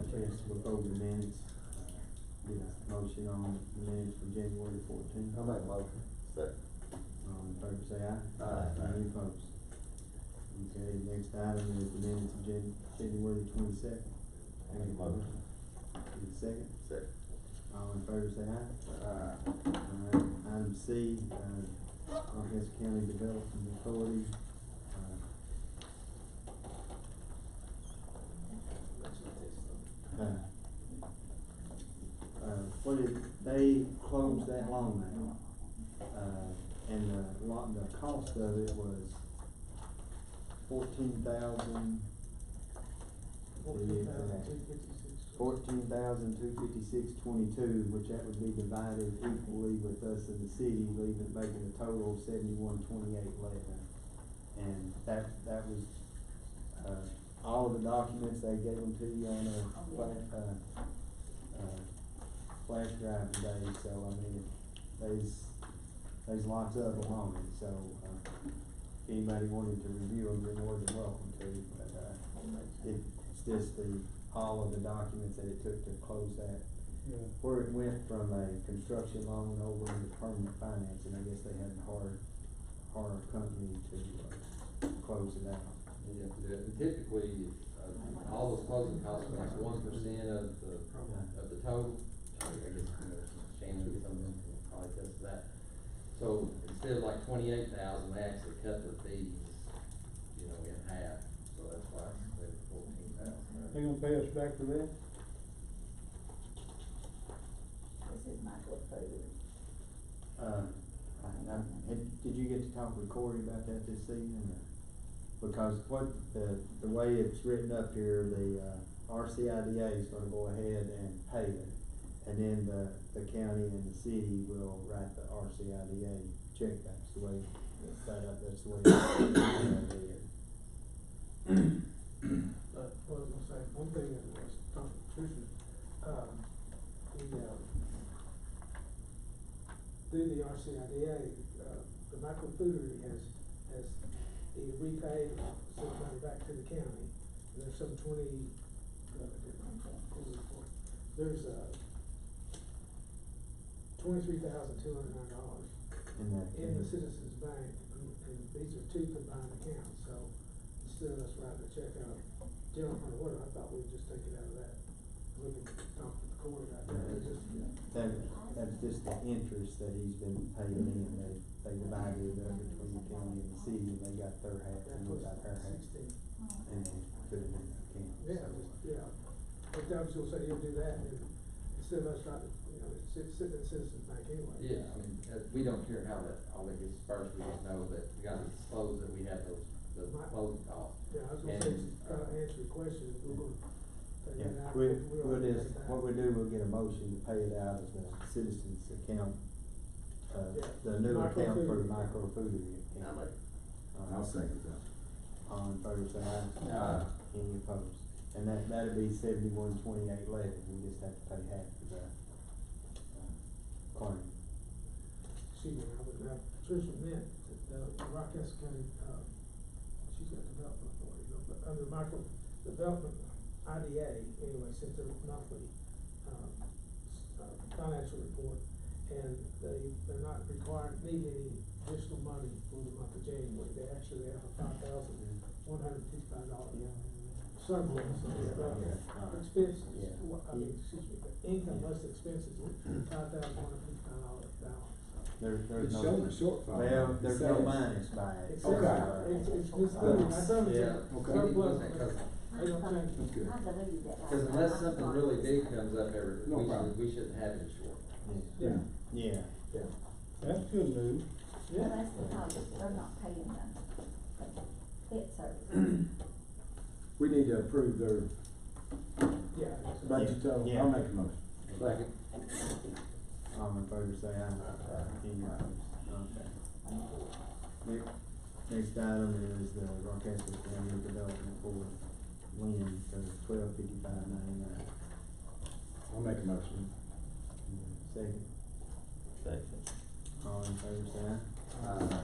a chance to look over the minutes. Get a motion on the minutes from January 14th. I'll make a motion. Second. All in favor say aye. Aye. Any opposed? Okay, next item is the minutes of January 22nd. Make a motion. Need a second? Second. All in favor say aye. Aye. Item C, Rockeston County Development Authority. What did, they closed that loan out, and the cost of it was $14,256. $14,256.22, which that would be divided equally with us and the city, making a total of $71,2811. And that was, all of the documents, they gave them to you on a flash drive today, so I mean, there's lots of them on it, so, if anybody wanted to review them, you're more than welcome to, but, it's just all of the documents that it took to close that. Yeah. Where it went from a construction loan over into permanent financing, I guess they had to hire a company to close it out. Yeah, typically, all those closing costs are like 1% of the total. I guess, Shane would something, probably test that. So instead of like 28,000, they actually cut their fees, in half, so that's why it's 14,000. They gonna pay us back for that? This is Michael Food. Did you get to talk with Corey about that this evening? Because what, the way it's written up here, the, RCIDA is gonna go ahead and pay it. And then the county and the city will write the RCIDA check. That's the way it's set up, that's the way it's What I was gonna say, one thing that I was talking to Tricia, through the RCIDA, the microfoodery has either repaid or sent money back to the county. And there's some there's $23,209 in the Citizens Bank, and these are two combined accounts, so instead of us writing a check out of general fund order, I thought we'd just take it out of that. We can talk to the court about that. It's just, That's just the interest that he's been paying in, they divided it up between the county and the city, and they got their half, and we got our half. 16. And then put it in the account. Yeah, yeah. But I was gonna say, he'll do that, and instead of us trying to, sit in the Citizens Bank anyway. Yeah, I mean, we don't care how all that gets dispersed, we just know that we gotta disclose that we have the closing costs. Yeah, I was gonna say, to answer your question, we're gonna take Yeah, it out. we'll just, what we do, we'll get a motion to pay it out of the citizens account, the new account for the microfoodery account. I'll second that. All in favor, say aye. Aye. Any opposed? And that'd be $71,2811, we just have to pay half of the, claim. Excuse me, Tricia meant that, Rockeston County, she's got development authority, but under micro development IDA, anyway, sent their monthly, financial report, and they're not required, need any additional money for the month of January. They actually have a $5,155 surplus, expenses, excuse me, income less expenses, $5,155 balance. There's It's no. showing a shortfall. Well, there's no It's minus by it. It's Okay. It's misleading, I told you, Yeah, okay. surplus, Because they don't change. That's good. I believe that. Because unless something really big comes up No problem. we shouldn't have it short. Yeah. Yeah. That's good news. Well, Yeah. that's because they're not paying the debt service. We need to approve their Yeah. budget total. Yeah. I'll make a motion. Second. All in favor, say aye. Any opposed? Okay. Next item is the Rockeston County Development Board, Lynn, for $1255.99. I'll make a motion. Second. Second. All in favor, say aye. Aye.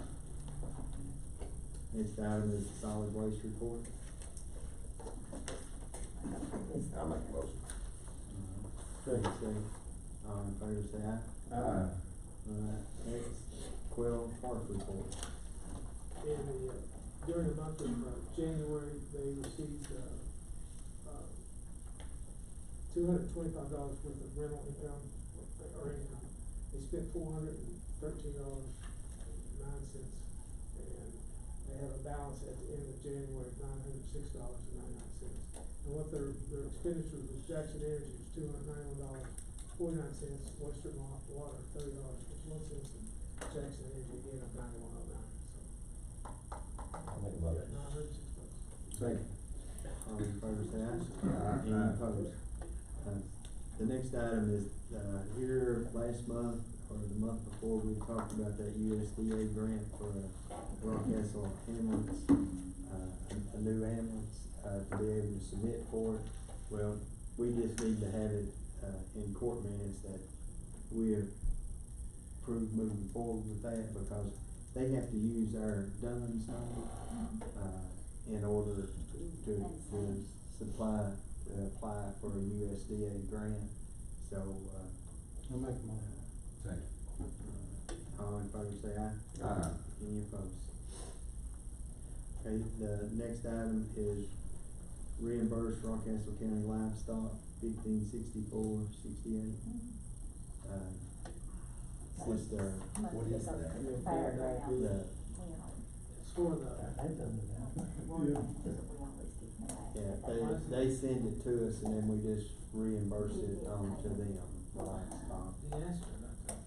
Next item is the solid waste report. I'll make a motion. Second. All in favor, say aye. Aye. Alright, next, Quail Park report. And during the month of January, they received, $225 worth of rental income, or income. They spent $413.09, and they have a balance at the end of January of $906.99. And what their expenditures was Jackson Energy was $291.49, Western Water $30.51, and Jackson Energy again of $91.09, I'll make a so. motion. $906. Second. All in favor, say aye. Aye. Any opposed? The next item is, here last month, or the month before, we talked about that USDA grant for Rockcastle ambulance, a new ambulance, to be able to submit for it. Well, we just need to have it, in court minutes that we have approved moving forward with that, because they have to use our DUNS number, in order to supply, to apply for a USDA grant, so, I'll make a motion. Second. all in favor say aye. Aye. Any opposed? Okay, the next item is reimburse Rockcastle County Livestock 1564.68. What's the, What is that? Fairground. the, It's for the, yeah, they send it to us and then we just reimburse it on to them, the livestock. the answer about that.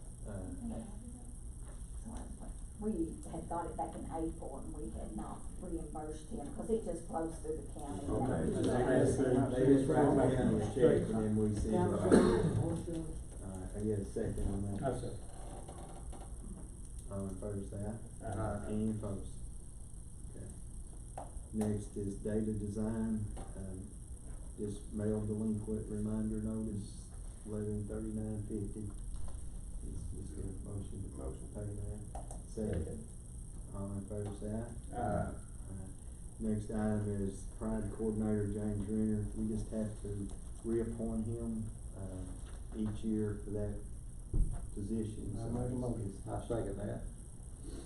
We had got it back in April and we had not reimbursed him, cause it just flows through the county. Okay. They just write me down a check and then we send it out. I get a second on that. I'll second. All in favor say aye. Aye. Any opposed? Okay. Next is data design, just mail delinquent reminder notice, 1139.50. Is there a motion to pay that? Second. All in favor say aye. Aye. Next item is Pride Coordinator James Renner. We just have to reappoint him, each year for that position. I'll make a motion. I second that.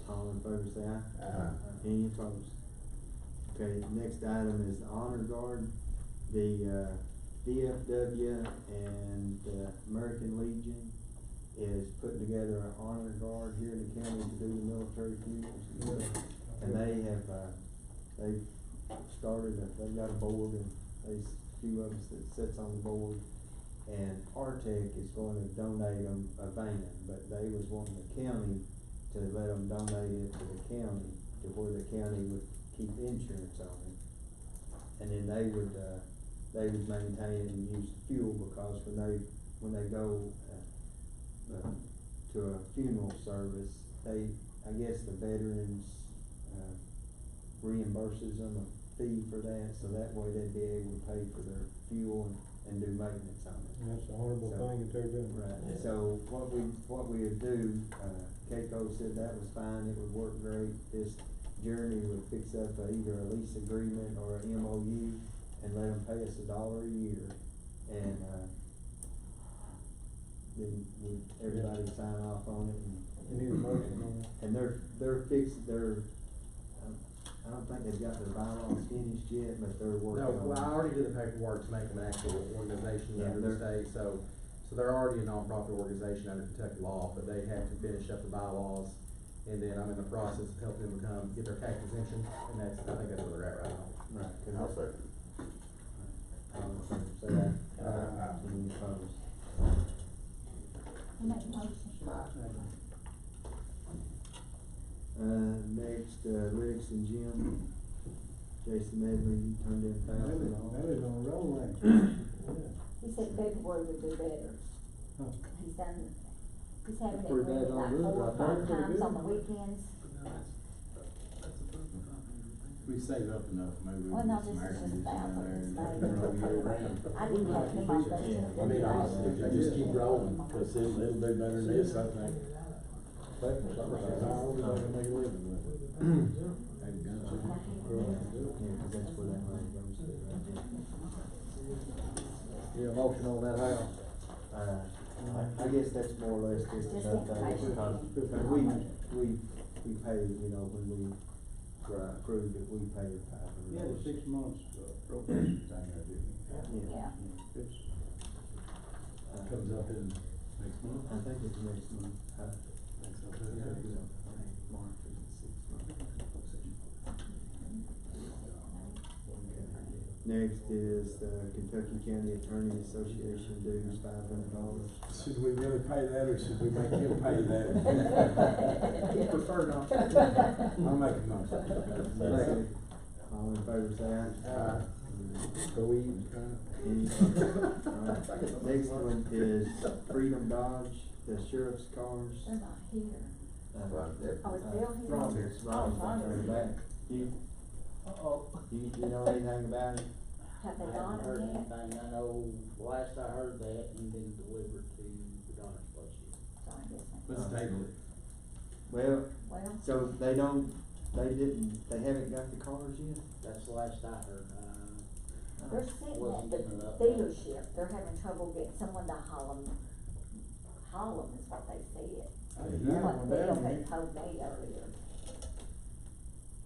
All in favor say aye. Aye. Any opposed? Okay, next item is the Honor Guard. The, DFW and, American Legion is putting together an Honor Guard here in the county to do the military funerals and stuff. And they have, they've started, they've got a board and there's a few of us that sits on the board. And Artec is going to donate them a van, but they was wanting the county to let them donate it to the county, to where the county would keep insurance on it. And then they would maintain it and use the fuel, because when they go, to a funeral service, I guess the veterans, reimburses them a fee for that, so that way they'd be able to pay for their fuel and do maintenance on it. That's a horrible So- thing that they're doing. Right, Yeah. so what we would do, Keiko said that was fine, it would work great. This Jeremy would fix up either a lease agreement or an MOU and let them pay us $1 a year. And, then everybody sign off on it You need a motion on that. and they're fixing, I don't think they've got their bylaws finished yet, but they're working No, on it. well, I already did the paperwork to make them an actual organization Yeah, under the they're- state, so they're already a nonprofit organization under Kentucky law, but they have to finish up the bylaws. And then I'm in the process of helping them get their tax exemption, and I think that's where they're at right now. Right. 'Cause I'll that's- second. All in favor, say aye. Aye. Any opposed? I make a motion. Next, Lyrics and Jim, Jason Medley, you turned in $1,000. That is on a roll line. He said February would do better. Huh. He's having it Pretty bad rented on like good 4 or right there. 5 Pretty times good. on the weekends. No, that's a perfect copy. We saved up enough, maybe we Well, can no, get some this air is just conditioning about down there and what run it's over year round. I didn't have him on the. Yeah. I mean, honestly, if they just keep rolling, Cause it'll do better than this, I think. Second, something like I that. always like to make a living with it. Have a gun. Yeah, 'cause that's where that money goes to, right? Yeah, motion on that house. I guess that's more or less just Just an update, information. because we pay, you know, when we approved it, we paid $500. Yeah, the 6 months probation thing I did. Yeah. It's, comes up in next month. I think it's next month. Next month, Yeah, yeah. it's March is the 6th month. Next is the Kentucky County Attorney Association dues, $500. Should we really pay that, or should we make him pay that? You prefer not. I'll make a motion. Second. All in favor, say aye. Aye. So we, Any opposed? Alright. Next one is Freedom Dodge, the sheriff's cars. They're not here. right there. Oh, it's Bill here? Ron's on the back. You know anything about it? Have I they haven't got heard them yet? anything, I know, last I heard that, and been delivered to the Donner's place yet. So I guess they. Let's table it. Well, Well, so they haven't got the cars yet? That's the last I heard, they're sitting at wasn't the getting it up. dealership, they're having trouble getting someone to haul them is what they said. What Bill had told me earlier.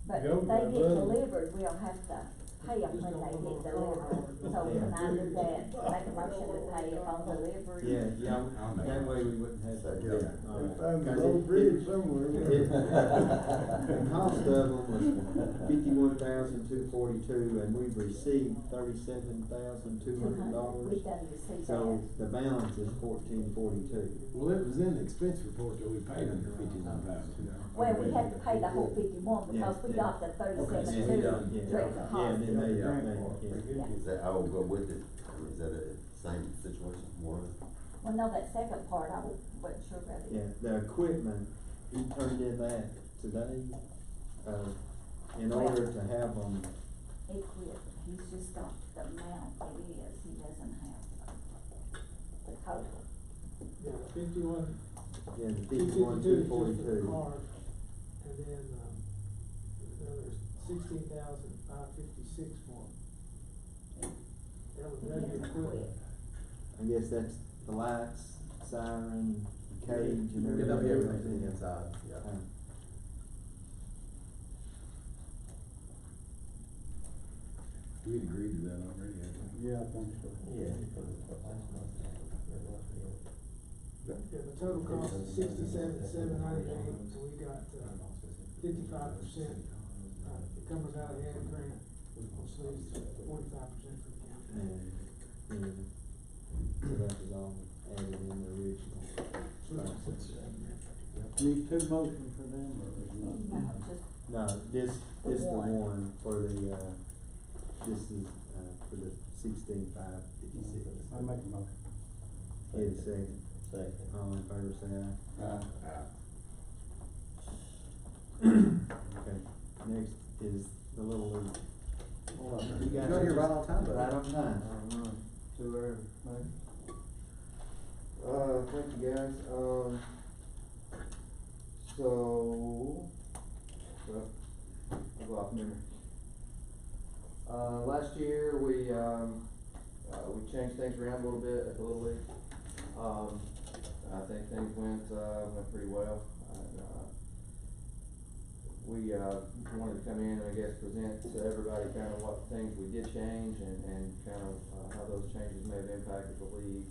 But if they get delivered, we'll have to pay them when they get delivered. So can I do that, make a motion to pay upon delivery? Yeah, I'll make that it. way we wouldn't have to. Yeah. All right. Found the 'Cause old bridge somewhere. The cost of them was $51,242, and we've received $37,200. We done received So that. the balance is $1,442. Well, it was in the expense report that we paid under 51,000. Well, we had to pay the whole 51 because we got the 37 Yeah, too, yeah, direct yeah, cost. and then they, Yeah. Is that, I will go with it, is that a same situation, more or less? Well, no, that second part, I wasn't sure about it. Yeah, the equipment, he turned in that today, in order to have them, Equipment, he's just got the amount it is, he doesn't have the total. Yeah, 51, yeah, the 52 $51,242. cars, and then, there's 16,556 for them. That was And then the the equipment. I guess that's the lights, siren, cage, and Yeah, everything. that'll be everything inside, yeah. We agreed to that already, haven't we? Yeah, I think so. Yeah. Yeah, the total cost is 67,798, so we got, 55%, comes out of the ag grant, which leaves 45% for the county. And so that was all added in the original. Need two motions for them, or is No, not? just, No, this The is the one. one for the, this is, for the 16,556. I make a motion. Need a second. Second. All in favor, say aye. Aye. Okay, next is the Little League. You guys You're here right on time, buddy. Right on time. Too early, maybe? Thank you guys, so, well, I'll go off memory. Last year, we changed things around a little bit at the Little League. I think things went pretty well. We, wanted to come in and I guess present to everybody kind of what things we did change and kind of, how those changes may have impacted the league.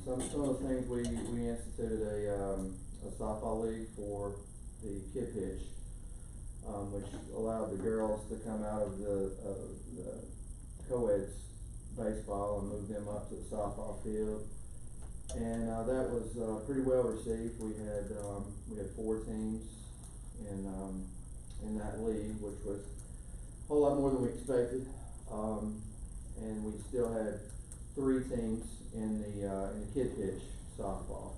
Some of the things we instituted a softball league for the kid pitch, which allowed the girls to come out of the co-eds baseball and move them up to the softball field. And, that was, pretty well received. We had 4 teams in that league, which was a whole lot more than we expected. And we still had 3 teams in the kid pitch softball.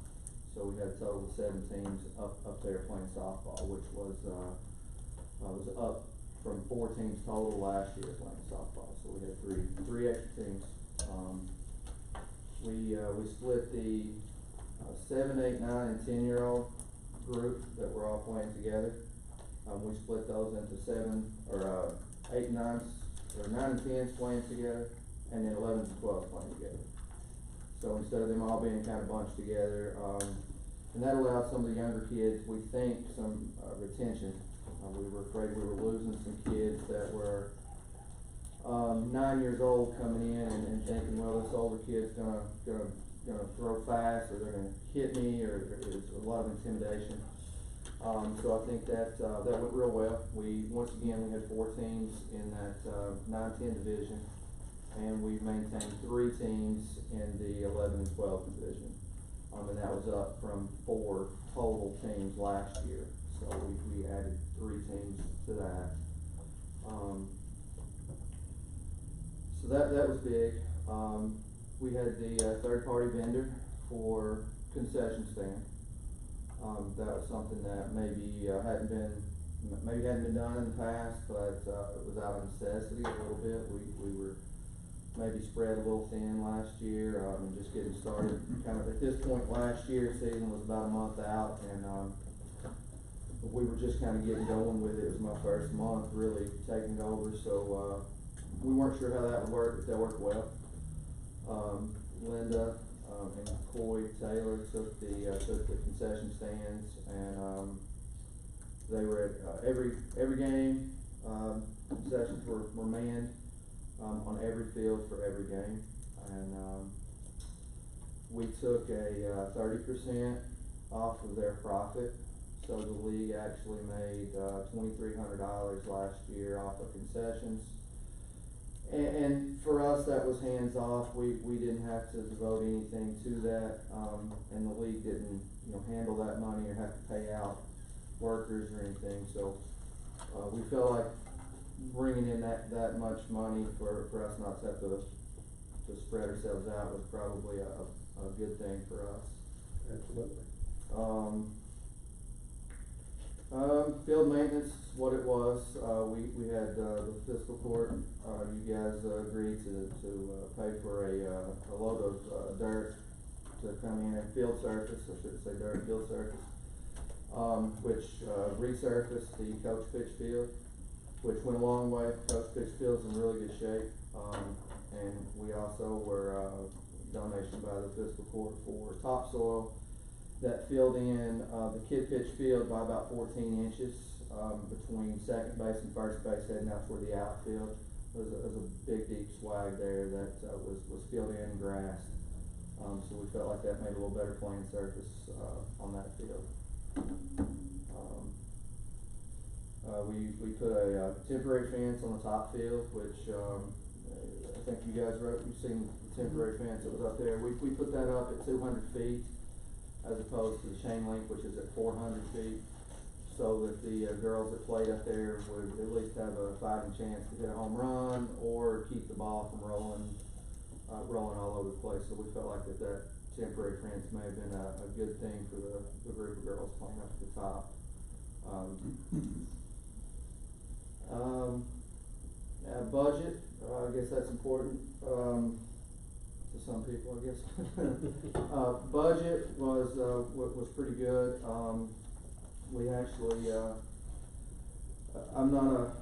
So we had a total of 7 teams up there playing softball, which was up from 4 teams total last year playing softball. So we had 3 extra teams. We split the 7, 8, 9, and 10-year-old group that were all playing together. We split those into 8 and 9s, or 9 and 10s playing together, and then 11th and 12th playing together. So instead of them all being kind of bunched together, and that allowed some of the younger kids, we think, some retention. We were afraid we were losing some kids that were 9 years old coming in and thinking, well, this older kid's gonna throw fast, or they're gonna hit me, or there's a lot of intimidation. So I think that went real well. Once again, we had 4 teams in that 9-10 division, and we maintained 3 teams in the 11 and 12 division. And that was up from 4 total teams last year. So we added 3 teams to that. So that was big. We had the third-party vendor for concession stand. That was something that maybe hadn't been done in the past, but it was out of necessity a little bit. We were maybe spread a little thin last year, and just getting started. Kind of at this point last year, season was about a month out, and we were just kind of getting going with it. It was my first month really taking over, so we weren't sure how that would work, but that worked well. Linda and Coy Taylor took the concession stands, and they were at every game. Concessions were manned on every field for every game, and we took a 30% off of their profit. So the league actually made $2,300 last year off of concessions. And for us, that was hands off. We didn't have to devote anything to that, and the league didn't, handle that money or have to pay out workers or anything. So we felt like bringing in that much money for us not to have to spread ourselves out was probably a good thing for us. Absolutely. Field maintenance is what it was. We had the fiscal court. You guys agreed to pay for a load of dirt to come in, and field surface, I should say dirt, field surface, which resurfaced the Coach Pitch field, which went a long way. Coach Pitch field's in really good shape, and we also were donation by the fiscal court for topsoil that filled in the Kid Pitch field by about 14 inches between second base and first base, heading out toward the outfield. There's a big deep swag there that was filled in and grassed. So we felt like that made a little better playing surface on that field. We put a temporary fence on the top field, which I think you guys you've seen the temporary fence that was up there. We put that up at 200 feet. As opposed to the chain link, which is at 400 feet, so that the girls that played up there would at least have a fighting chance to hit a home run or keep the ball from rolling all over the place. So we felt like that temporary fence may have been a good thing for the group of girls playing up at the top. Budget, I guess that's important. To some people, I guess. Budget was pretty good. We actually, I'm not a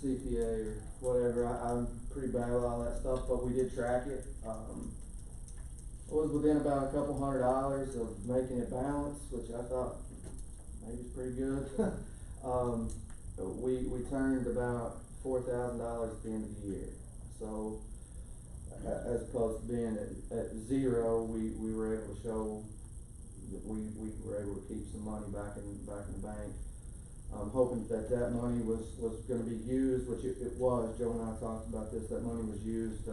CPA or whatever. I'm pretty bad with all that stuff, but we did track it. It was within about a couple $100 of making it balance, which I thought maybe is pretty good. We turned about $4,000 at the end of the year. So as opposed to being at zero, we were able to show that we were able to keep some money back in the bank. I'm hoping that money was going to be used, which it was. Joe and I talked about this. That money was used.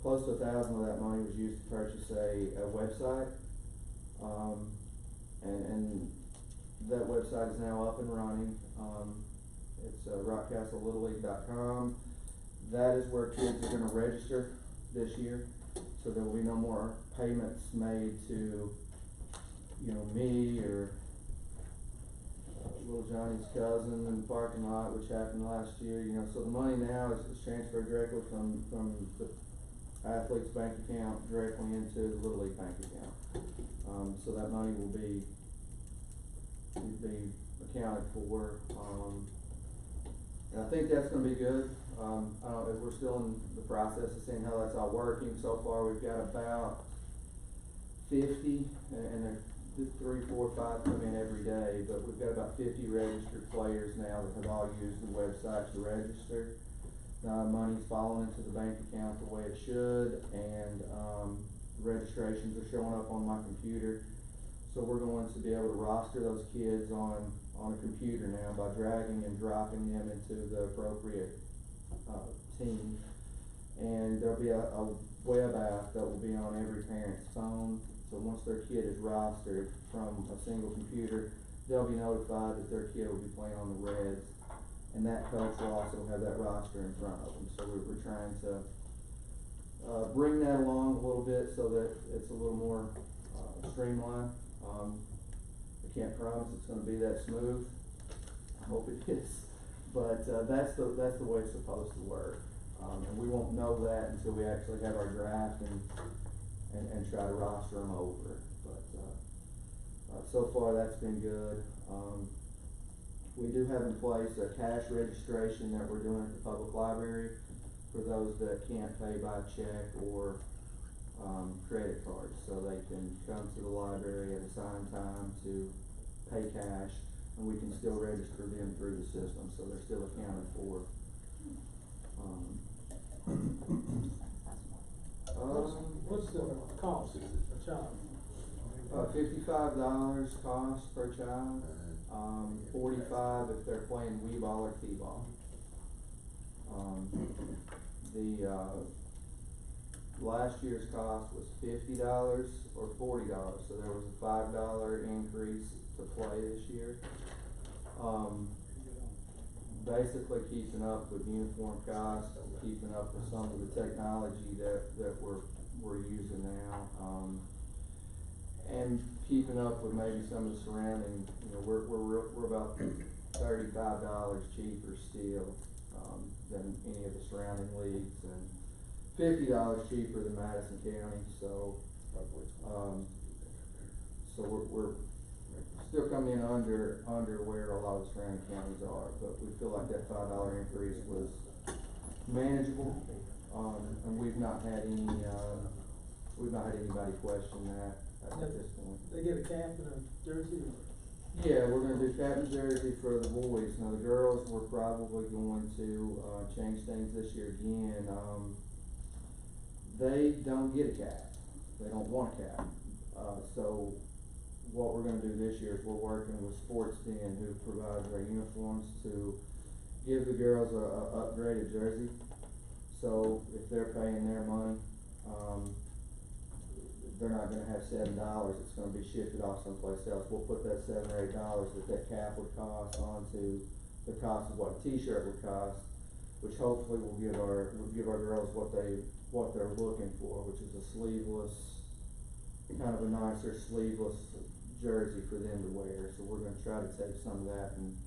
Close to $1,000 of that money was used to purchase a website, and that website is now up and running. It's rockcastlelittleleague.com. That is where kids are going to register this year, so there will be no more payments made to, me or little Johnny's cousin in the parking lot, which happened last year. So the money now is transferred directly from the athlete's bank account directly into the Little League bank account. So that money will be accounted for. And I think that's gonna be good. I don't, we're still in the process of seeing how that's all working. So far, we've got about 50, and there's 3, 4, 5 come in every day, but we've got about 50 registered players now that have all used the website to register. Money's falling into the bank account the way it should, and, registrations are showing up on my computer. So we're going to be able to roster those kids on a computer now by dragging and dropping them into the appropriate, team. And there'll be a web app that will be on every parent's phone. So once their kid is rostered from a single computer, they'll be notified that their kid will be playing on the Reds. And that coach will also have that roster in front of them. So we're trying to, bring that along a little bit so that it's a little more, streamlined. I can't promise it's gonna be that smooth. I hope it is. But, that's the way it's supposed to work. And we won't know that until we actually have our draft and try to roster them over. But, so far that's been good. We do have in place a cash registration that we're doing at the public library for those that can't pay by check or, credit card. So they can come to the library at a assigned time to pay cash, and we can still register them through the system, so they're still accounted for. What's the cost per child? $55 cost per child, 45 if they're playing wee ball or t-ball. Last year's cost was $50 or $40, so there was a $5 increase to play this year. Basically keeping up with uniform costs, keeping up with some of the technology that we're using now, and keeping up with maybe some of the surrounding, we're about $35 cheaper still, than any of the surrounding leagues, and $50 cheaper than Madison County, so we're still coming in under where a lot of the surrounding counties are, but we feel like that $5 increase was manageable, and we've not had anybody question that at this point. They get a cap and a jersey or? Yeah, we're gonna do cap and jersey for the boys. Now, the girls, we're probably going to, change things this year again. They don't get a cap. They don't want a cap. So what we're gonna do this year is we're working with Sports Den, who provides our uniforms, to give the girls a upgraded jersey. So if they're paying their money, they're not gonna have $7, it's gonna be shifted off someplace else. We'll put that $7 or $8 that cap would cost onto the cost of what a t-shirt would cost, which hopefully will give our girls what they're looking for, which is a sleeveless, kind of a nicer sleeveless jersey for them to wear. So we're gonna try to take some of that and,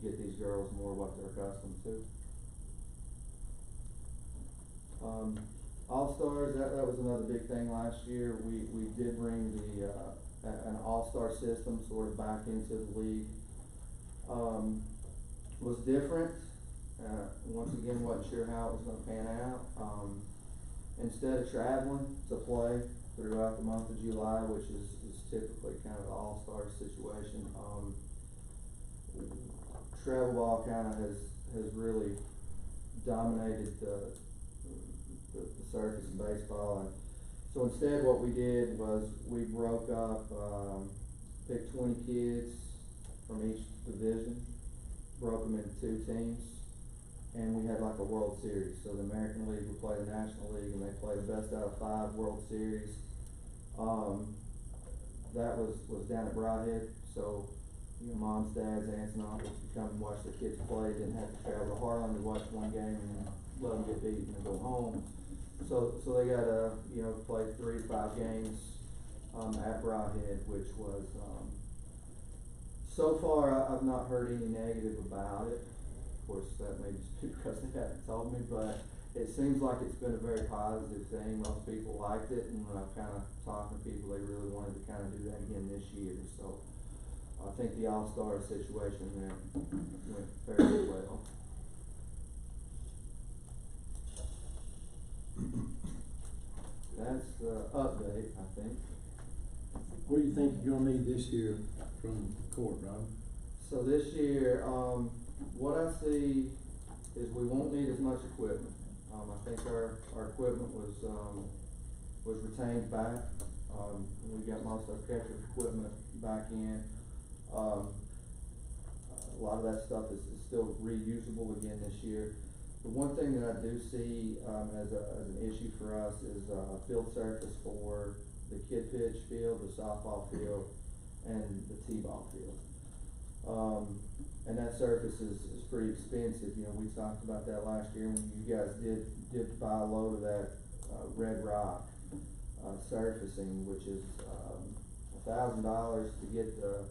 get these girls more what they're accustomed to. All-Stars, that was another big thing last year. We did bring an all-star system sort of back into the league. Was different, once again, wasn't sure how it was gonna pan out. Instead of traveling to play throughout the month of July, which is typically kind of the all-star situation, travel ball kinda has really dominated the circus in baseball. And so instead what we did was we broke up, picked 20 kids from each division, broke them into 2 teams, and we had like a World Series. So the American League would play the National League, and they play the best out of 5 World Series. That was down at Bryhead, so moms, dads, aunts, and uncles could come and watch their kids play. Didn't have to travel to Harlan to watch one game and let them get beat and go home. So they got play 3 to 5 games at Bryhead, which was so far I've not heard any negative about it. Of course, that may just be because they haven't told me, but it seems like it's been a very positive thing. Most people liked it, and when I've kind of talked to people, they really wanted to kind of do that again this year. So I think the All-Star situation went fairly well. That's the update, I think. What do you think you're gonna need this year from the court, Rob? So this year, what I see is we won't need as much equipment. I think our equipment was retained back. We got most of our catcher's equipment back in. A lot of that stuff is still reusable again this year. The one thing that I do see, as an issue for us is, field surface for the kid pitch field, the softball field, and the t-ball field. And that surface is pretty expensive. You know, we talked about that last year when you guys did buy a load of that, red rock, surfacing, which is, $1,000 to get the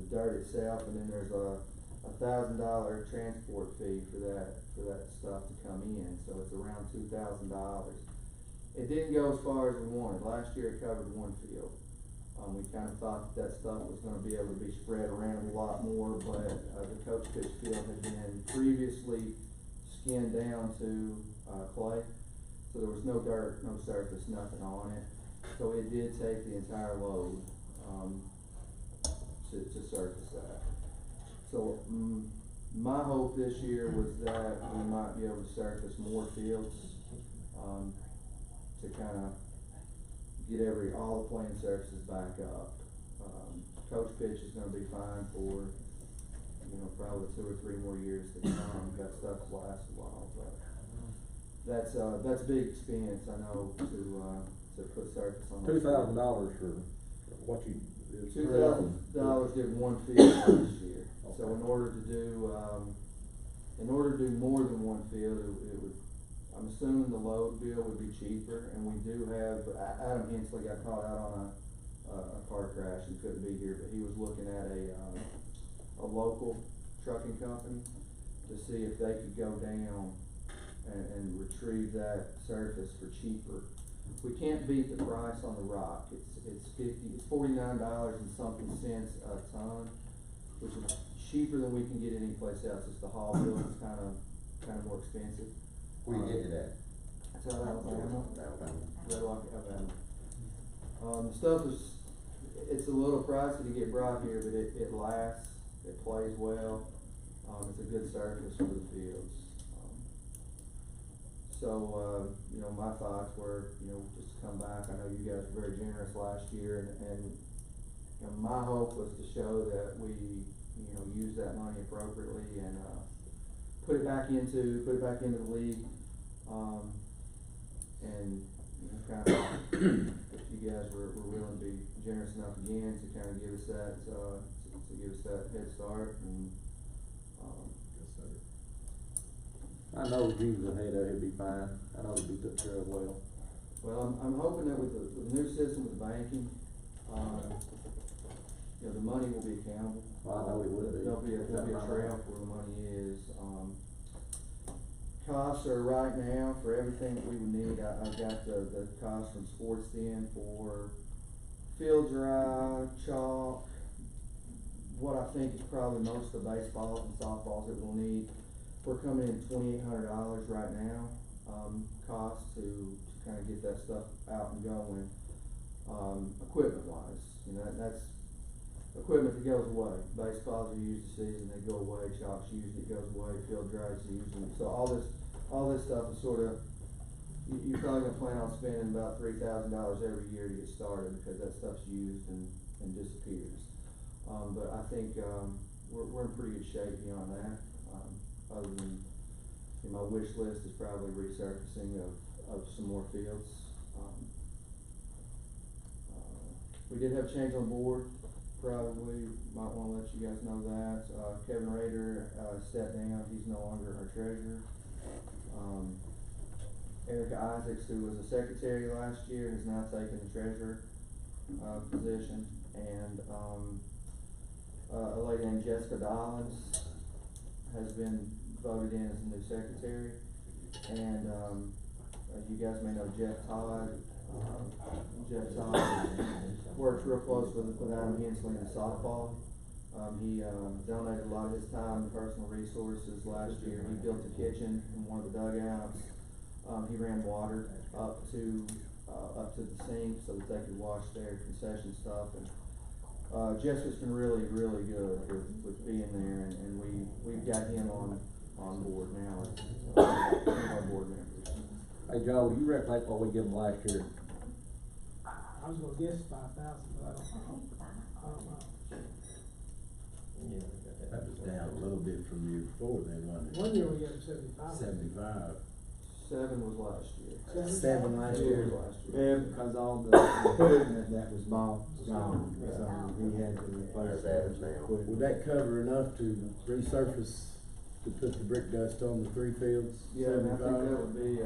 dirt itself, and then there's a $1,000 transport fee for that stuff to come in, so it's around $2,000. It didn't go as far as we wanted. Last year it covered one field. We kind of thought that stuff was gonna be able to be spread around a lot more, but, the coach pitch field had been previously skinned down to, clay. So there was no dirt, no surface, nothing on it. So it did take the entire load, to surface that. So, my hope this year was that we might be able to surface more fields, to kinda get all the playing surfaces back up. Coach pitch is gonna be fine for, probably 2 or 3 more years to come. That stuff will last a while, but that's big expense, I know, to put surface on. $2,000 for what you. $2,000 did one field this year. So in order to do more than one field, it would, I'm assuming the load bill would be cheaper, and we do have, Adam Hensley got caught out on a car crash and couldn't be here, but he was looking at a local trucking company to see if they could go down and retrieve that surface for cheaper. We can't beat the price on the rock. It's $49 and something cents a ton, which is cheaper than we can get anyplace else. It's the haul bill is kind of more expensive. Where you getting it at? It's out of Alabama. Alabama. Red Rock, Alabama. The stuff it's a little pricey to get brought here, but it lasts, it plays well. It's a good surface for the fields. So, my thoughts were, just to come back. I know you guys were very generous last year, and my hope was to show that we, use that money appropriately and, put it back into the league. And, kind of, if you guys were willing to be generous enough again to kind of give us that, to give us that head start and, I know if he was ahead of it, he'd be fine. I know he'd be took care of well. well, I'm hoping that with the new system with banking, the money will be accountable. Well, I know it will be. There'll be a trail where the money is. Costs are right now for everything that we would need. I've got the cost from Sports Den for field dry, chalk, what I think is probably most of the baseballs and softballs that we'll need. We're coming in $2,800 right now, cost to kind of get that stuff out and going. Equipment wise, that's equipment that goes away. Baseballs are used this season, they go away. Chalk's used, it goes away. Field dry's used, and so all this stuff is sort of, you're probably gonna plan on spending about $3,000 every year to get started because that stuff's used and disappears. But I think we're in pretty good shape beyond that. Other than, my wish list is probably resurfacing of some more fields. We did have a change on board, probably, might wanna let you guys know that. Kevin Rader, stepped down, he's no longer our treasurer. Erica Isaacs, who was a secretary last year, has now taken the treasurer, position. And, a lady named Jessica Dollins has been voted in as the new secretary. And, you guys may know Jeff Todd. Jeff Todd worked works real close with Adam Hensley in softball. He donated a lot of his time and personal resources last year. He built a kitchen in one of the dugouts. He ran water up to the sink so that they could wash their concession stuff. And Jessica's been really, really good with being there, and we've got him on board now as one of our board members. Hey, Joe, you recollect what we give them last year? I was gonna guess 5,000, but I don't know. That was down a little bit from year before then, wasn't it? One year we got 75. 75. 7 was last year. Seven last year. Last year. Yeah, because all the equipment that was bought, gone, so we had to replace that equipment. Would that cover enough to resurface, to put the brick dust on the 3 fields? Yeah, and I think 75? that would be,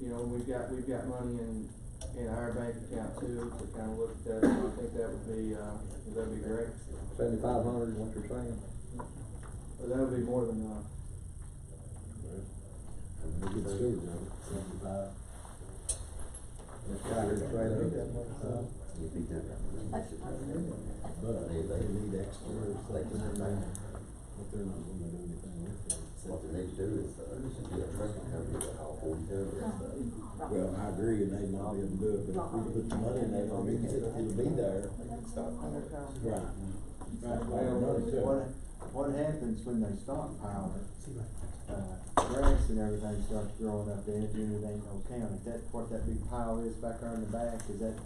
you know, we've got money in our bank account too, to kind of look at that, and I think that'd be great. 7,500 is what you're saying? But that would be more than enough. We're good stewards of it, 75. That's kind of straight up. You think that? But they need extra, so they can remain, but they're not gonna do anything with it. What they need to do is, get a trucking company to haul 40 tons. Well, I agree, and they might be able to do it, but if we put the money in there, it'll be there. Right. What happens when they stockpile it, grass and everything starts growing up in it, and it ain't no count. Is that what that big pile is back there in the back? Is that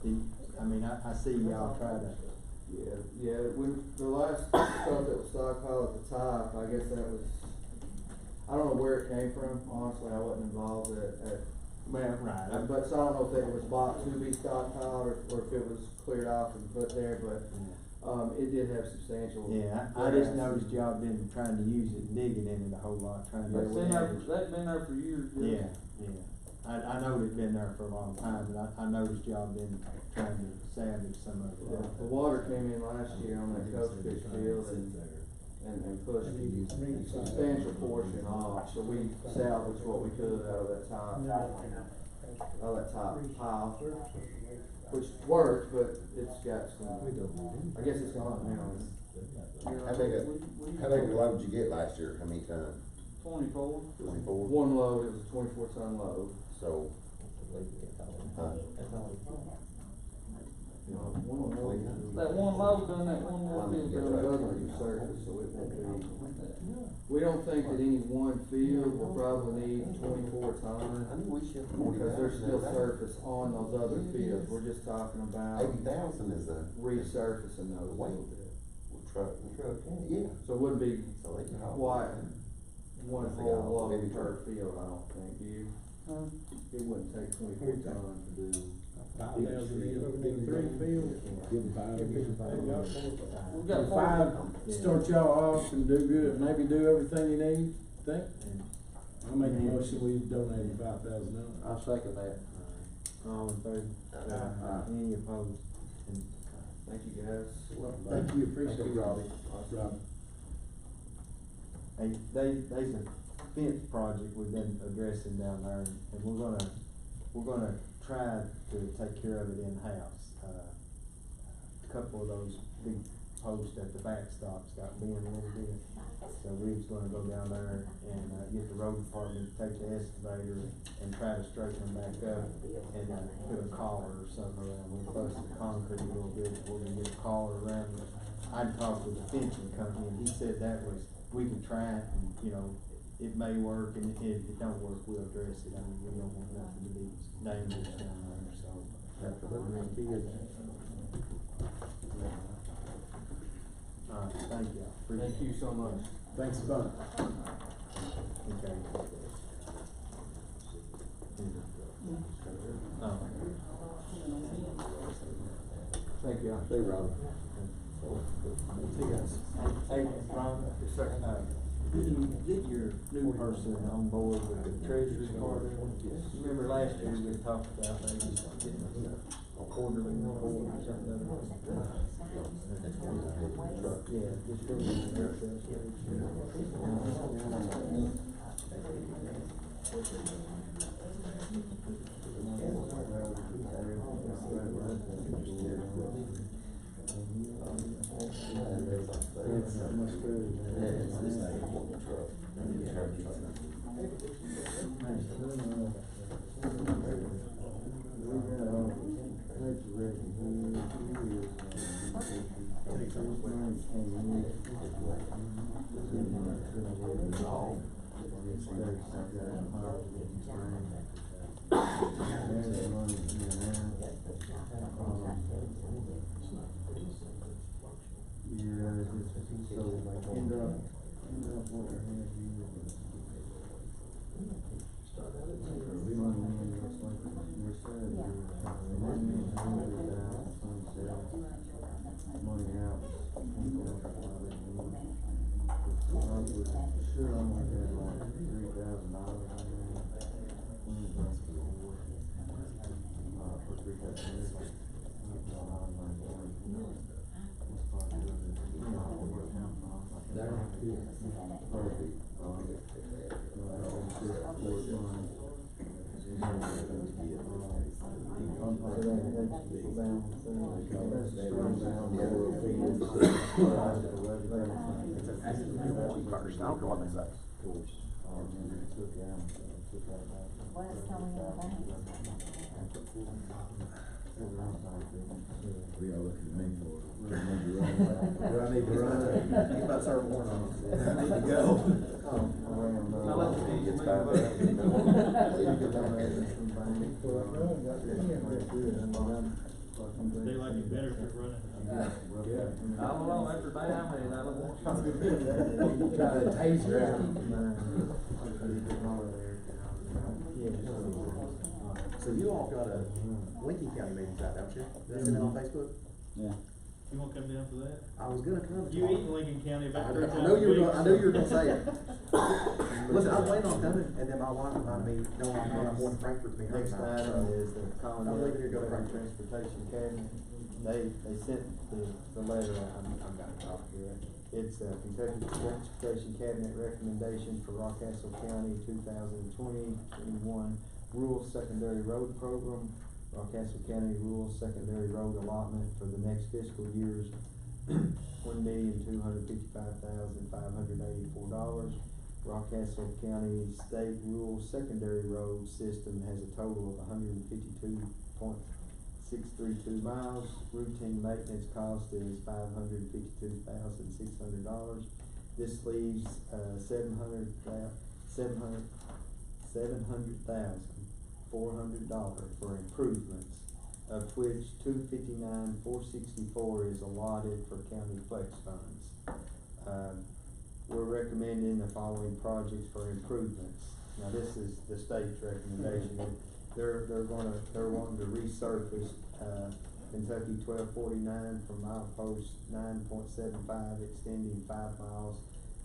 I mean, I see y'all try to. Yeah, when the last stuff that was stockpiled at the top, I guess that was, I don't know where it came from, honestly, I wasn't involved Well, right. but so I don't know if it was bought to be stockpiled or if it was cleared off and put there, but, it did have substantial. Yeah, I just noticed y'all been trying to use it, digging in it a whole lot, trying to. That's been there for years. Yeah, yeah. I know it's been there for a long time, but I noticed y'all been trying to salvage some of it. The water came in last year on that coach pitch field and pushed a substantial portion off, so we salvaged what we could out of that top pile, which worked, but it's got some, I guess it's gone now. How big a load did you get last year? How many tons? 24. 24? One load, it was a 24-ton load. So, That one load done that one more field. It doesn't resurface, so it won't be. We don't think that any one field will probably need 24 tons, because there's still surface on those other fields. We're just talking about 80,000 is a resurfacing those a little bit. truck, yeah. So it wouldn't be So they can haul. quite one whole load per field, I don't think, do you? It wouldn't take 24 tons to do. 5,000 in 3 fields. Give them 5. We've got 5, start y'all off and do good, maybe do everything you need, think? I'll make a motion, we donate $5,000. I'll second that. All in favor? Any opposed? Thank you, guys. Thank you, appreciate it. Thank you, Robbie. Robbie. Hey, there's a fence project we've been addressing down there, and we're gonna try to take care of it in-house. A couple of those big posts at the backstops got bent a little bit, so we was gonna go down there and, get the road department to take the excavator and try to straighten them back up and, put a collar or something around. We busted the concrete a little bit, we're gonna get a collar around it. I talked with the fencing company, and he said that was, we can try it, and, you know, it may work, and if it don't work, we'll address it. I mean, we don't want nothing to be dangerous down there, so. All right, thank you. Thank you so much. Thanks a bunch. Okay. Thank you. See you, Robbie. See you guys. Hey, Ron. Yes, sir. Did you get your new person on board with the treasurer's card? Remember last year we talked about maybe getting a quarterly report or something? Yeah, just go to the truck. And it's gonna be Well, it's going in the bank. We are looking at me for it. Do I need to run? He's about to start warning on us. I need to go. It's 5,000. They like it better if you're running. I don't know, after that, I mean, I don't want to. Try to taser out. Yeah. So you all got a Lincoln County meetings out, don't you? That's it on Facebook? Yeah. You wanna come down for that? I was gonna come. You eat in Lincoln County about I 3 times know you were a week. gonna, I knew you were gonna say it. Listen, I plan on coming, and then my wife reminded me, no, I'm going to Frankfurt to be home Next tonight, item so. is the Colony I'm leaving to go to Public Frankfurt. Transportation Cabinet. They sent the letter, I'm got a copy here. It's Kentucky Transportation Cabinet recommendation for Rockcastle County 2020-21 Rural Secondary Road Program. Rockcastle County Rural Secondary Road Allotment for the next fiscal year's $1,255,584. Rockcastle County State Rural Secondary Road System has a total of 152.632 miles. Routine maintenance cost is $552,600. This leaves $700,400 for improvements, of which $259,464 is allotted for county flex funds. We're recommending the following projects for improvements. Now, this is the state's recommendation. They're wanting to resurface, Kentucky 1249 from milepost 9.75, extending 5 miles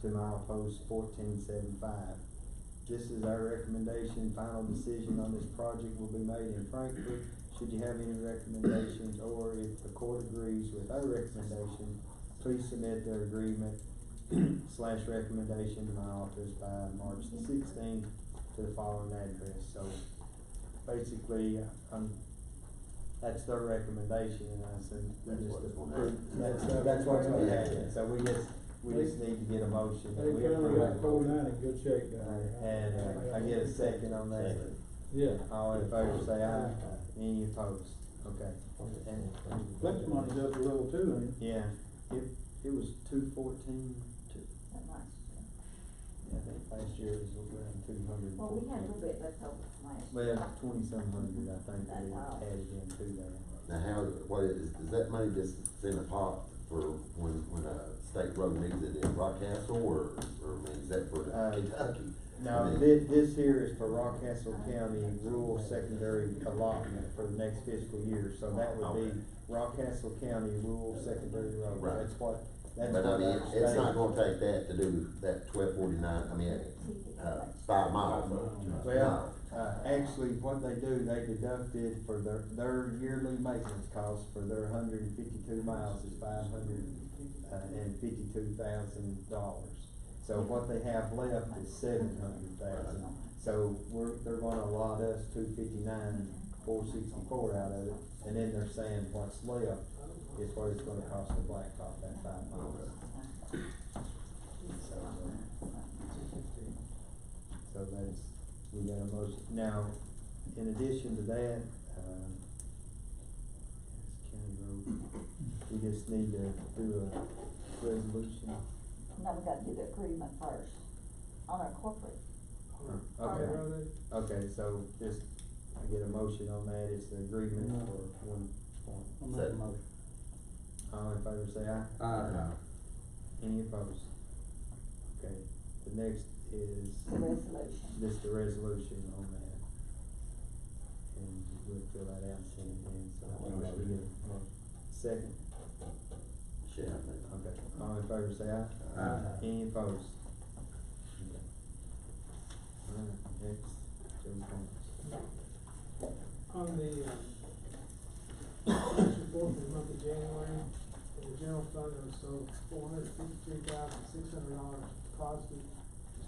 to milepost 1475. This is our recommendation. Final decision on this project will be made in Frankfurt. Should you have any recommendations, or if the court agrees with our recommendation, please submit their agreement / recommendation to my office by March the 16th to the following address. So basically, that's their recommendation, and I said, that's what's gonna happen. So we just need to get a motion. They kinda got 49 in good shape down there. And, I get a second on that. Yeah. All in favor say aye. Any opposed? Okay. And- Flex money's up a little too, ain't it? Yeah, it was 214. That last year. I think last year it was around 200. Well, we had a little bit left over from last year. Well, 20-some hundred, I think, That's we all. added into that. Now, what is that money just in a pot for when a state road needs it in Rockcastle, or is that for Kentucky? No, this here is for Rockcastle County Rural Secondary Allotment for the next fiscal year, so that would be Rockcastle County Rural Secondary Road. Right. That's what But I mean, our it's state- not gonna take that to do that 1249, 5 miles. Well, actually, what they do, they deducted for their yearly maintenance costs for their 152 miles is $552,000. So what they have left is $700,000. So they're gonna allot us $259,464 out of it, and then they're saying what's left is what it's gonna cost the blacktop that 5 miles. So, so that's, we got a motion. Now, in addition to that, it's county road, we just need to do a resolution. No, we gotta do the agreement first, on our corporate. Okay, okay, so just, I get a motion on that, it's the agreement for 1 point. I'll make a motion. All in favor say aye. Aye. Any opposed? Okay, the next is. The resolution. Just the resolution on that. And we'll fill that out and send it in, so we get a motion. Second, Shit, I think. okay, all in favor say aye. Aye. Any opposed? Okay. Alright, next, Joe Thomas. On the, tax report for the month of January, in the general fund, there was so $453,600 deposited,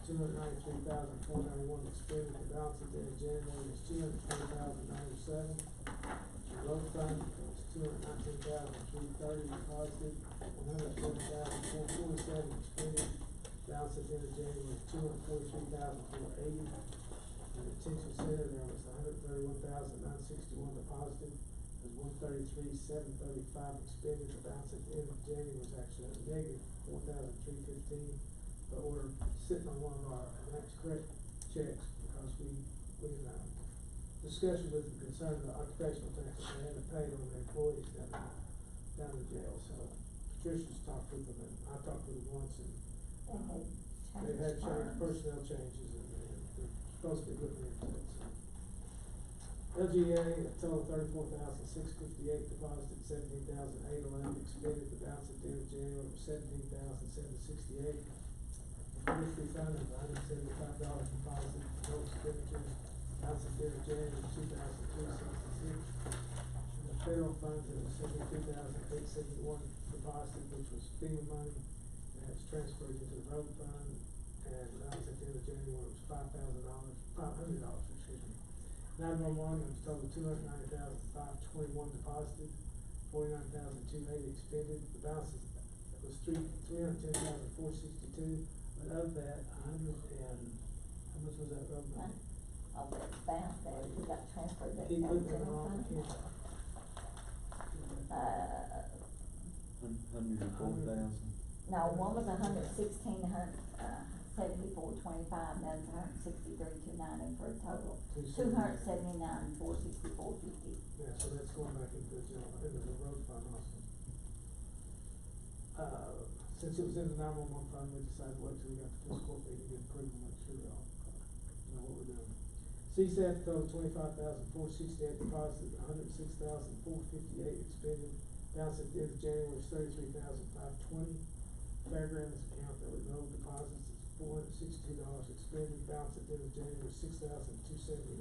$293,491 expended, the balance at the end of January was $220,907. The road fund was $219,330 deposited, $107,447 expended, balance at the end of January was $243,480. In the detention center, there was $131,961 deposited, there's $133,735 expended, the balance at the end of January was actually a negative $4,315. But we're sitting on one of our next correct checks because we in discussion with the concern of the occupational taxes, they haven't paid on their employees down in jail, so Patricia's talked with them, and I talked with them once, and they've had personnel changes, and they're supposed to be looking into it, so. LGA, a total of $34,658 deposited, $17,811 expended, the balance at the end of January was $17,768. Forestry fund is $175 deposited, no expenditures, balance at the end of January was $2,266. And the federal funds, there was $72,871 deposited, which was FEMA money, and that's transferred into the road fund, and the balance at the end of January was $500, excuse me. 911, there was a total of $290,521 deposited, $49,280 expended, the balance was $310,462. But of that, how much was that road money? Of the balance there, we got transferred that. He put that on, $104,000. No, one was $116,74.25, and then $163,290 for a total, $279,464.50. Yeah, so that's going back into the road fund also. Since it was in the 911 fund, we decided to wait till we got the fiscal court meeting to get approval, make sure we all know what we're doing. CSAT total $25,468 deposited, $106,458 expended, balance at the end of January was $33,520. Fairgrounds account, there were no deposits, it's $462 expended, balance at the end of January was $6,279.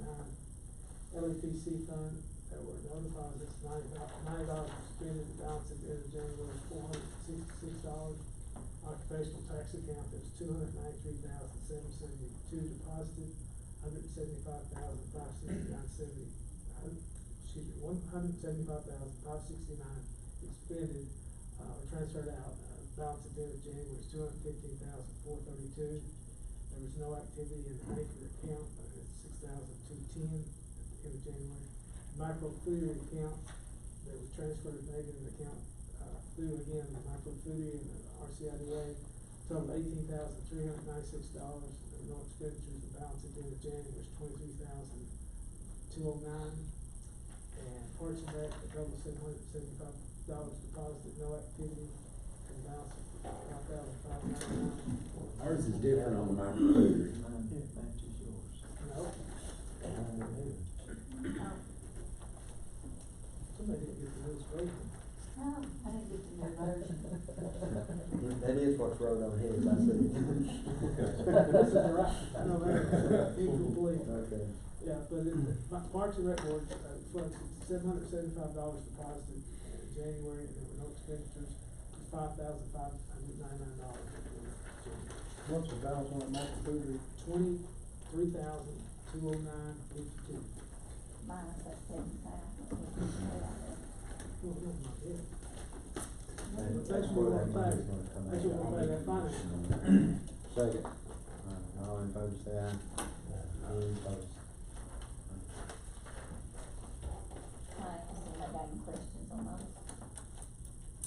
LEPC fund, there were no deposits, $90 expended, the balance at the end of January was $466. Occupational tax account, there's $293,772 deposited, $175,569 expended, transferred out, balance at the end of January was $215,432. There was no activity in the banker account, it's $6,210 at the end of January. Microfluidic account, there was transferred negative account, through again, the microfluidic and the RCIDA, total $18,396, there were no expenditures, the balance at the end of January was $23,209. And Parks and Rec, a total of $775 deposited, no activity, and the balance of $5,599. Ours is different on the microfluidic. Mine matches yours. No, somebody didn't get the news version. Oh, I didn't get the new version. That is what's wrote on his, I see. This is the right, no, that's incomplete. Okay. Yeah, but Parks and Rec Board, funds, $775 deposited in January, and there were no expenditures, it's $5,599. What's the balance on the microfluidic? $23,209.52. Minus that $7,000. Well, not my head. That's That's where what that we're money's paying, gonna come that's out. what we're paying that finance. Second. All in favor say aye. Any opposed? Alright, does anybody got any questions on those?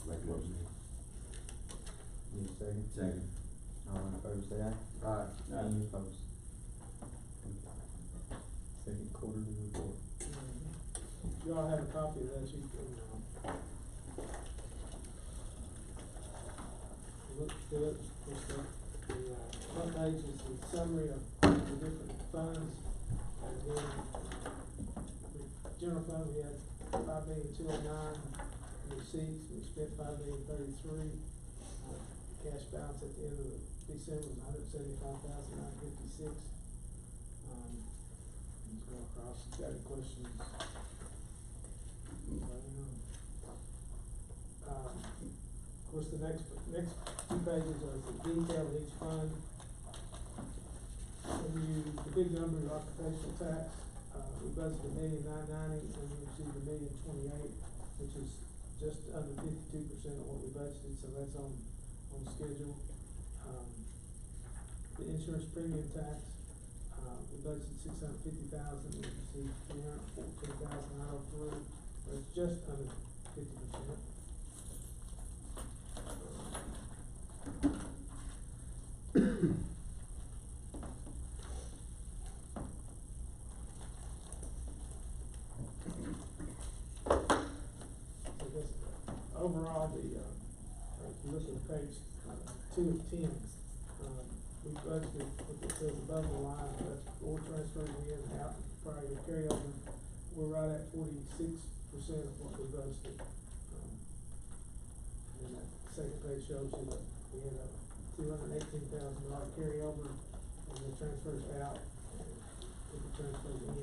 Make a motion. Need a second? Second. All in favor, say aye. Aye. Any opposed? Second quarterly report. Y'all have a copy of that, you can, look through it, just the front page is the summary of the different funds. And then, the general fund, we had $5,209,000 receipts, we spent $5,033,000. Cash balance at the end of December was $175,956. Let's go across, got any questions? Of course, the next two pages are the detail of each fund. The big number is occupational tax, we budgeted $1,990,000, and you see the $1,028,000, which is just under 52% of what we budgeted, so that's on schedule. The insurance premium tax, we budgeted $650,000, we received $314,903, but it's just under 50%. So this, overall, if you look at page 2 of 10, we budgeted what it says above the line, that's four transfers in and out, prior to carryover. We're right at 46% of what we budgeted. And that second page shows you that we had a $218,000 carryover, and the transfers out, and the transfers in,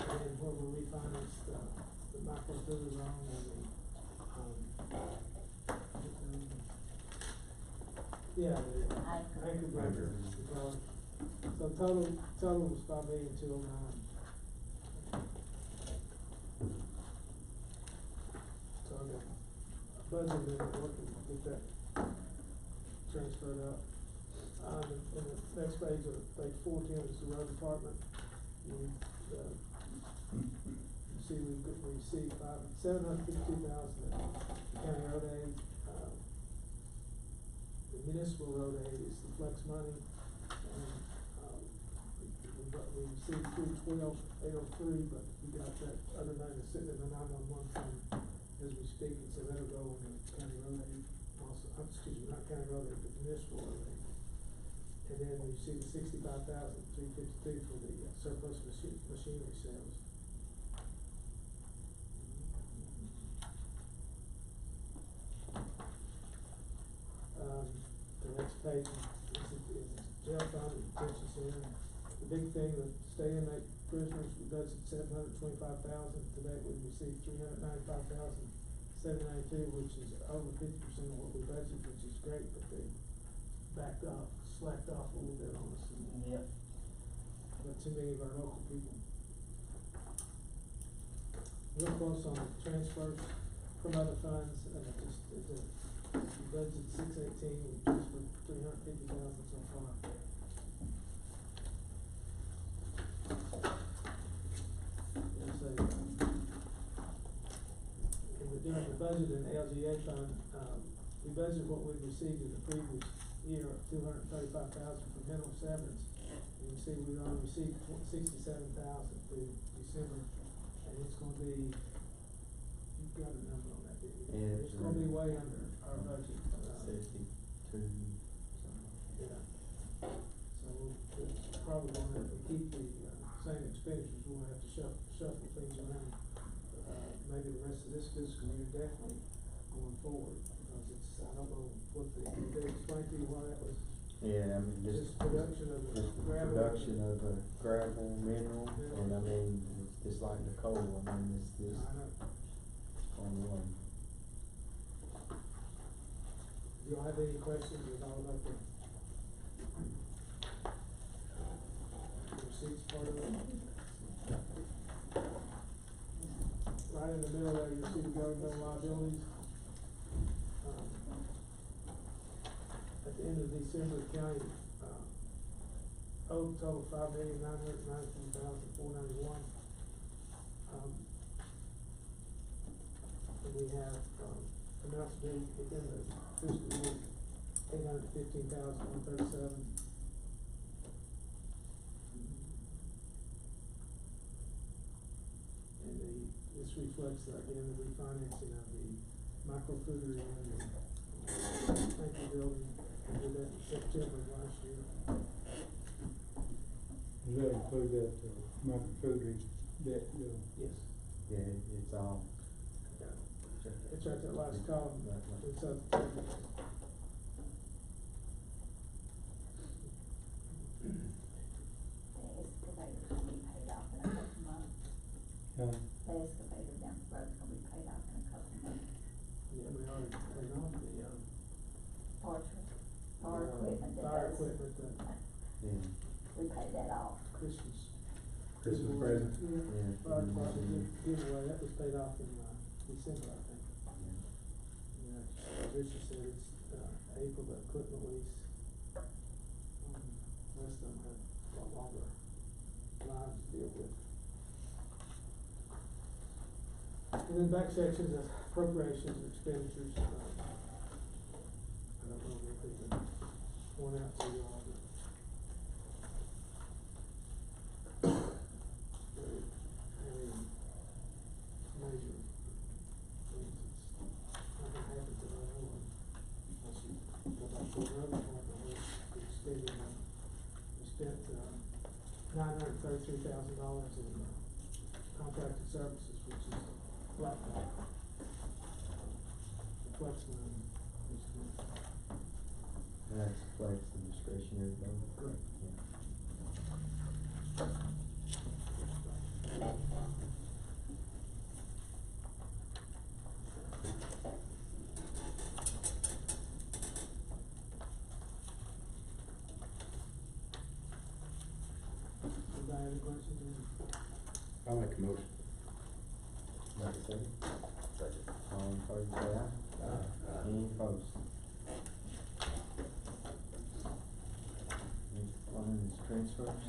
and then where we refinanced, the micro food loan and the, anchor builders. So total was $5,209,000. So I got a budget and working to get that transferred up. And the next page, page 14, is the road department. You see we received $752,000 county road aid. The municipal road aid is the flex money, and, we received $312,803, but we got that other money that's sitting in the 911 fund as we speak, and so that'll go on the county road aid also, excuse me, not county road aid, but municipal road aid. And then we received $65,352 for the surplus machinery sales. The next page is jail fund and detention center. The big thing, the state inmate prisoners, we budgeted $725,000. To date, we received $395,792, which is over 50% of what we budgeted, which is great, but they backed off, slacked off a little bit on us. Yep. But too many of our local people. Real close on the transfers from other funds, we budgeted $618,000, we transferred $350,000 so far. During the budget in the LGA fund, we budgeted what we received in the previous year of $235,000 from mental severance. And you see we only received $67,000 through December, and it's gonna be, you've got a number on that, didn't you? Yeah, It's gonna be way under our budget. 62, something. Yeah. So we're probably gonna have to keep the, same expenditures, we'll have to shuffle things around. Maybe the rest of this fiscal year, definitely going forward, because it's, I don't know what did they explain to you why that was? Yeah, I mean, Just production of the just gravel. production of the gravel, mineral, and I mean, it's just like the coal, I mean, it's just I know. on one. Do you have any questions at all about the receipts part of it? Right in the middle there, you see the governmental liabilities. At the end of December, the county, total $5,992,491. And we have, amounts due within the fiscal year, $815,137. And this reflects, again, the refinancing of the microfooder and the thank you building. We did that in September of last year. Does that include that, microfood debt, Yes. Yeah, it's all. It's right there, last column, it's up. The excavator's gonna be paid off in a couple of months. The excavator down the road's gonna be paid off in a couple of months. Yeah, we already paid off the, Fire equipment that fire does. equipment, Yeah. We paid that off. Christmas. Christmas giveaway. present. Yeah, fire department giveaway, that was paid off in, December, I think. Yeah, as Richard said, it's, April, the equipment lease. Most of them have a lot longer lives to deal with. And then back sections of appropriations and expenditures, I don't know if they can point out to you all, but. Any major, for instance, nothing happened to that one, unless you go back to another one, but we extended, we spent, $933,000 in, contracted services, which is flat, flex money, which is, That's flex and discretionary vote. correct. Yeah. Anybody have any questions? I'll make a motion. Like I said, Second. all in favor, say aye. Any opposed? Next one is transfers.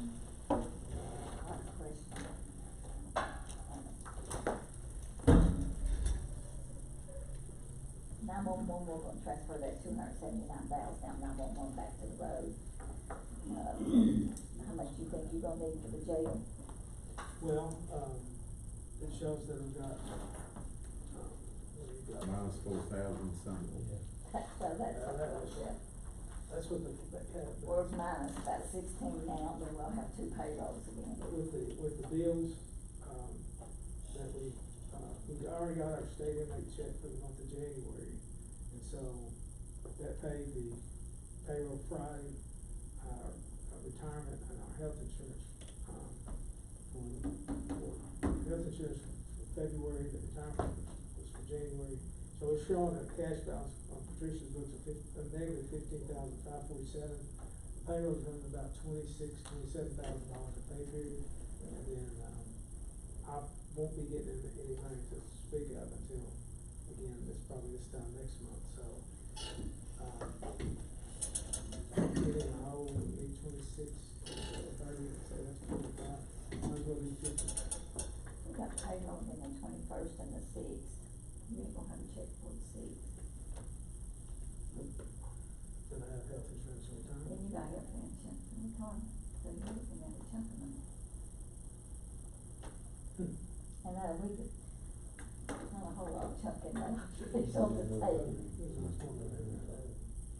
I have a question. Nine-one-one, we're gonna transfer that $279,000 911 back to the road. How much do you think you're gonna need for the jail? Well, it shows that we've got, what do you got? Minus 4,000 something. So that's, yeah. That's what that had. Where's mine? It's about 16 now, then we'll have two payrolls again. With the bills, that we already got our state inmate check for the month of January. And so that paid the payroll Friday, our retirement and our health insurance, for health insurance for February, the retirement was for January. So we're showing a cash balance on Patricia's books of negative $15,547. Payroll's running about $27,000 a pay period, and then, I won't be getting any money to speak of until, again, it's probably this time next month, so, getting a whole, we need 26, 30, so that's 25, might as well do 50. We got payroll in the 21st and the 6th. You ain't gonna have a check for the 6th. Then I have health insurance on time. Then you got health insurance in retirement, so you're looking at a chunk of money. And we could, not a whole lot of chunk in there, it's on the table. There's much more than that.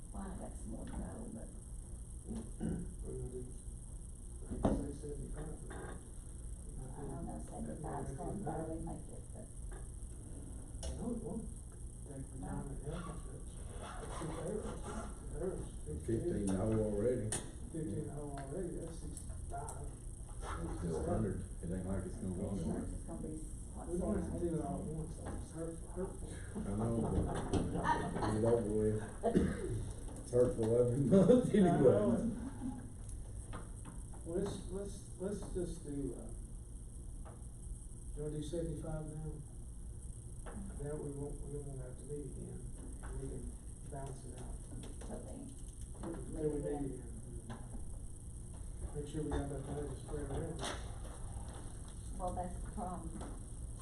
Well, I got some more to go, but We're gonna do, I think say 75. I don't know, 75's gonna barely make it, but No, it won't. Take retirement health insurance. That's two payrolls. 15 the whole already. 15 the whole already, that's 65. Still 100. It ain't like it's gonna go anywhere. insurance is gonna be like We don't have to do it 48. all at once, though, it's hurtful. I know, but get it over with. It's hurtful every month I know anyway. it. Well, let's just do, you wanna do 75 now? Then we won't have to meet again, we can balance it out. So then, Till we meet again. make sure we got that money to spread around. Well, that's the problem.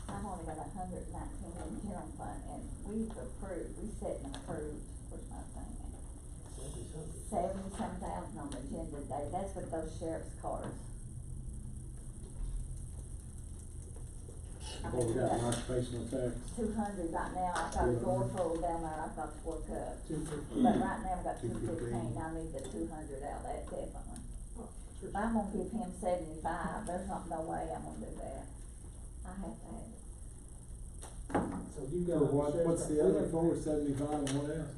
I've only got 119 in general fund, and we've approved, we set and approved, where's my thing at? 70-some thousand on the agenda today, that's with those sheriff's cars. I Well, we think got an that's occupational tax. 200 right now, I've got a door full down there, I've got to work up. 250. But right now I've got 215. 215, I need the 200 out of that definitely. Oh, sure. If I'm gonna give him 75, there's not no way I'm gonna do that. I have to have it. So you For got. what, what's the other for, 75 and what else?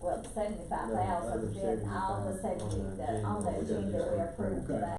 Well, 75,000, No, other then all the 75 on the 70, on the agenda. agenda we approved Okay. today.